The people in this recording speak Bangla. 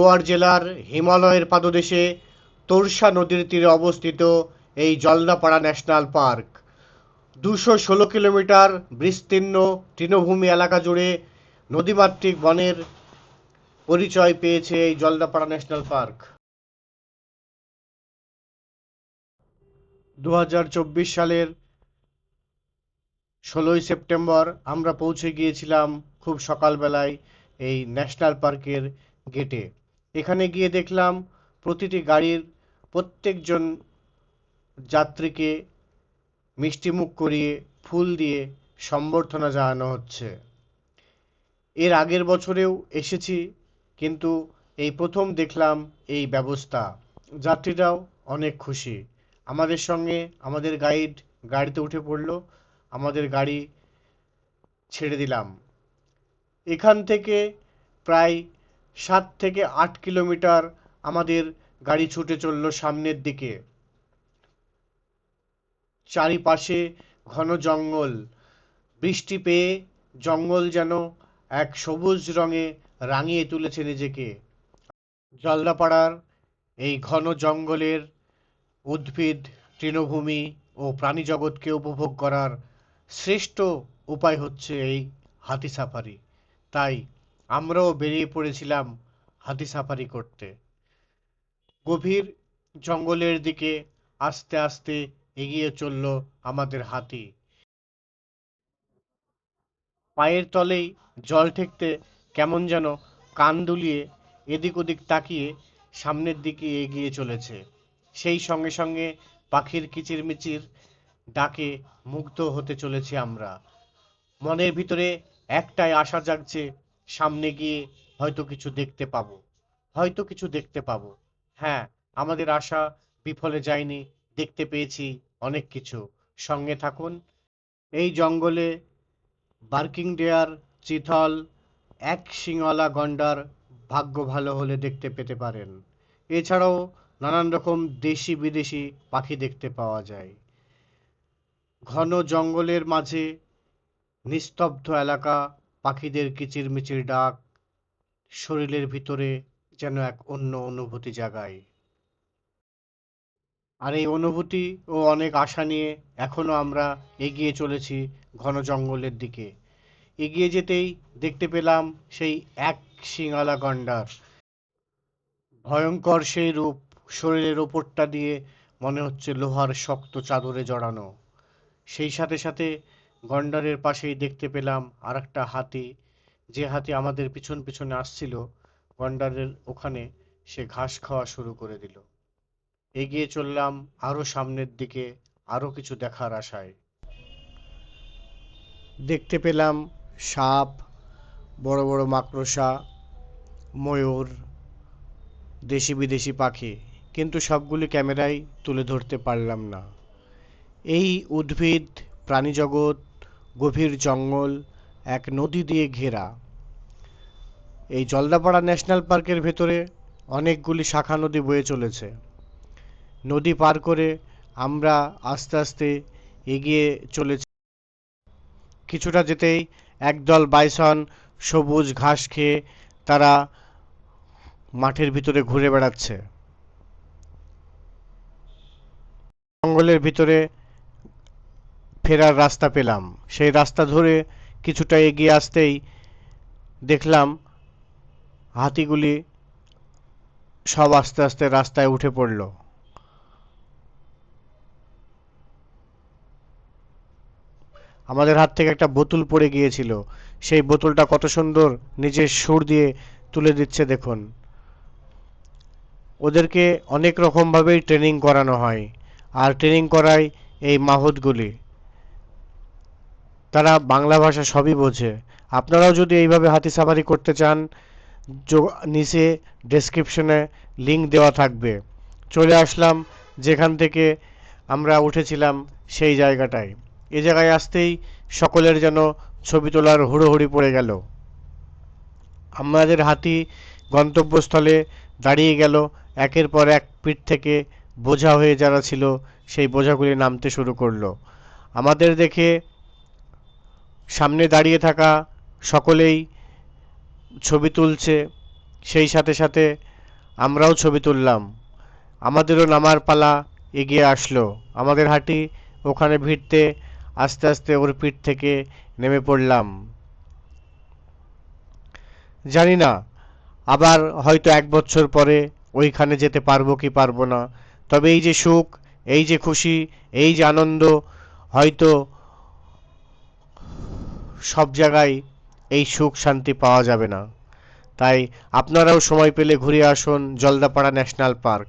আলিপুরদুয়ার জেলার হিমালয়ের পাদদেশে তোরসা নদীর তীরে অবস্থিত এই জলদাপাড়া ন্যাশনাল পার্ক 216 কিলোমিটার বিস্তীর্ণ তৃণভূমি এলাকা জুড়ে নদীমাতৃক বনের পরিচয় পেয়েছে এই জলদাপাড়া ন্যাশনাল পার্ক। 2024 সালের 16ই সেপ্টেম্বর আমরা পৌঁছে গিয়েছিলাম খুব সকালবেলায় এই ন্যাশনাল পার্কের গেটে। এখানে গিয়ে দেখলাম প্রতিটি গাড়ির প্রত্যেকজন যাত্রীকে মিষ্টিমুখ করিয়ে ফুল দিয়ে সম্বর্ধনা জানানো হচ্ছে। এর আগের বছরেও এসেছি, কিন্তু এই প্রথম দেখলাম এই ব্যবস্থা। যাত্রীরাও অনেক খুশি। আমাদের সঙ্গে আমাদের গাইড গাড়িতে উঠে পড়ল, আমাদের গাড়ি ছেড়ে দিলাম। এখান থেকে প্রায় 7 থেকে 8 কিলোমিটার আমাদের গাড়ি ছুটে চলল সামনের দিকে। চারিপাশে ঘন জঙ্গল, বৃষ্টি পেয়ে জঙ্গল যেন এক সবুজ রঙে রাঙিয়ে তুলেছে নিজেকে। জলদাপাড়ার এই ঘন জঙ্গলের উদ্ভিদ, তৃণভূমি ও প্রাণীজগৎকে উপভোগ করার শ্রেষ্ঠ উপায় হচ্ছে এই হাতি সাফারি। তাই আমরাও বেরিয়ে পড়েছিলাম হাতি সাফারি করতে। গভীর জঙ্গলের দিকে আস্তে আস্তে এগিয়ে চলল আমাদের হাতি। পায়ের তলেই জল ঠেকতে কেমন যেন কান দুলিয়ে এদিক ওদিক তাকিয়ে সামনের দিকে এগিয়ে চলেছে। সেই সঙ্গে সঙ্গে পাখির কিচিরমিচির ডাকে মুগ্ধ হতে চলেছি আমরা। মনের ভিতরে একটাই আশা জাগছে, সামনে গিয়ে হয়তো কিছু দেখতে পাবো, হয়তো কিছু দেখতে পাবো। হ্যাঁ, আমাদের আশা বিফলে যায়নি, দেখতে পেয়েছি অনেক কিছু। সঙ্গে থাকুন। এই জঙ্গলে বার্কিং ডেয়ার, চিতল, এক শিংওয়ালা গন্ডার ভাগ্য ভালো হলে দেখতে পেতে পারেন। এছাড়াও নানান রকম দেশি বিদেশি পাখি দেখতে পাওয়া যায়। ঘন জঙ্গলের মাঝে নিস্তব্ধ এলাকা, পাখিদের কিচিরমিচির ডাক শরীরের ভিতরে যেন এক অন্য অনুভূতি জাগায়। আর এই অনুভূতি ও অনেক আশা নিয়ে এখনো আমরা এগিয়ে চলেছি ঘন জঙ্গলের দিকে। এগিয়ে যেতেই দেখতে পেলাম সেই এক শিংওয়ালা গন্ডার। ভয়ঙ্কর সেই রূপ, শরীরের ওপরটা দিয়ে মনে হচ্ছে লোহার শক্ত চাদরে জড়ানো। সেই সাথে সাথে গন্ডারের পাশেই দেখতে পেলাম আরেকটা হাতি। যে হাতি আমাদের পিছন পিছনে আসছিল, গন্ডারের ওখানে সে ঘাস খাওয়া শুরু করে দিল। এগিয়ে চললাম আরো সামনের দিকে, আরো কিছু দেখার আশায়। দেখতে পেলাম সাপ, বড় বড় মাকড়সা, ময়ূর, দেশি বিদেশি পাখি, কিন্তু সবগুলি ক্যামেরায় তুলে ধরতে পারলাম না। এই উদ্ভিদ, প্রাণীজগৎ, গভীর জঙ্গল, এক নদী দিয়ে ঘেরা। এই জলদাপাড়া ন্যাশনাল পার্কের ভেতরে অনেকগুলি শাখা নদী বয়ে চলেছে। নদী পার করে আমরা আস্তে আস্তে এগিয়ে চলেছি। কিছুটা যেতেই একদল বাইসন সবুজ ঘাস খেয়ে তারা মাঠের ভিতরে ঘুরে বেড়াচ্ছে। জঙ্গলের ভিতরে ফেরার রাস্তা পেলাম। সেই রাস্তা ধরে কিছুটা এগিয়ে আসতেই দেখলাম হাতিগুলি সব আস্তে আস্তে রাস্তায় উঠে পড়ল। আমাদের হাত থেকে একটা বোতল পড়ে গিয়েছিল, সেই বোতলটা কত সুন্দর নিজের সুর দিয়ে তুলে দিচ্ছে দেখুন। ওদেরকে অনেক রকমভাবেই ট্রেনিং করানো হয়, আর ট্রেনিং করায় এই মাহতগুলি। তারা বাংলা ভাষা সবই বোঝে। আপনারাও যদি এইভাবে হাতি সাফারি করতে চান, নিচে ডেসক্রিপশনে লিংক দেওয়া থাকবে। চলে আসলাম যেখান থেকে আমরা উঠেছিলাম সেই জায়গাটায়। এই জায়গায় আসতেই সকলের যেন ছবি তোলার হুড়োহুড়ি পড়ে গেল। আমাদের হাতি গন্তব্যস্থলে দাঁড়িয়ে গেল। একের পর এক পিঠ থেকে বোঝা হয়ে যারা ছিল সেই বোঝাগুলি নামতে শুরু করলো। আমাদের দেখে সামনে দাঁড়িয়ে থাকা সকলেই ছবি তুলছে। সেই সাথে সাথে আমরাও ছবি তুললাম। আমাদেরও নামার পালা এগিয়ে আসলো। আমাদের হাঁটি ওখানে ভিড়তে আস্তে আস্তে ওর পিঠ থেকে নেমে পড়লাম। জানি না আবার হয়তো 1 বছর পরে ওইখানে যেতে পারবো কি পারবো না, তবে এই যে সুখ, এই যে খুশি, এই যে আনন্দ, হয়তো সব জায়গায় এই সুখ শান্তি পাওয়া যাবে না। তাই আপনারাও সময় পেলে ঘুরে আসুন জলদাপাড়া ন্যাশনাল পার্ক।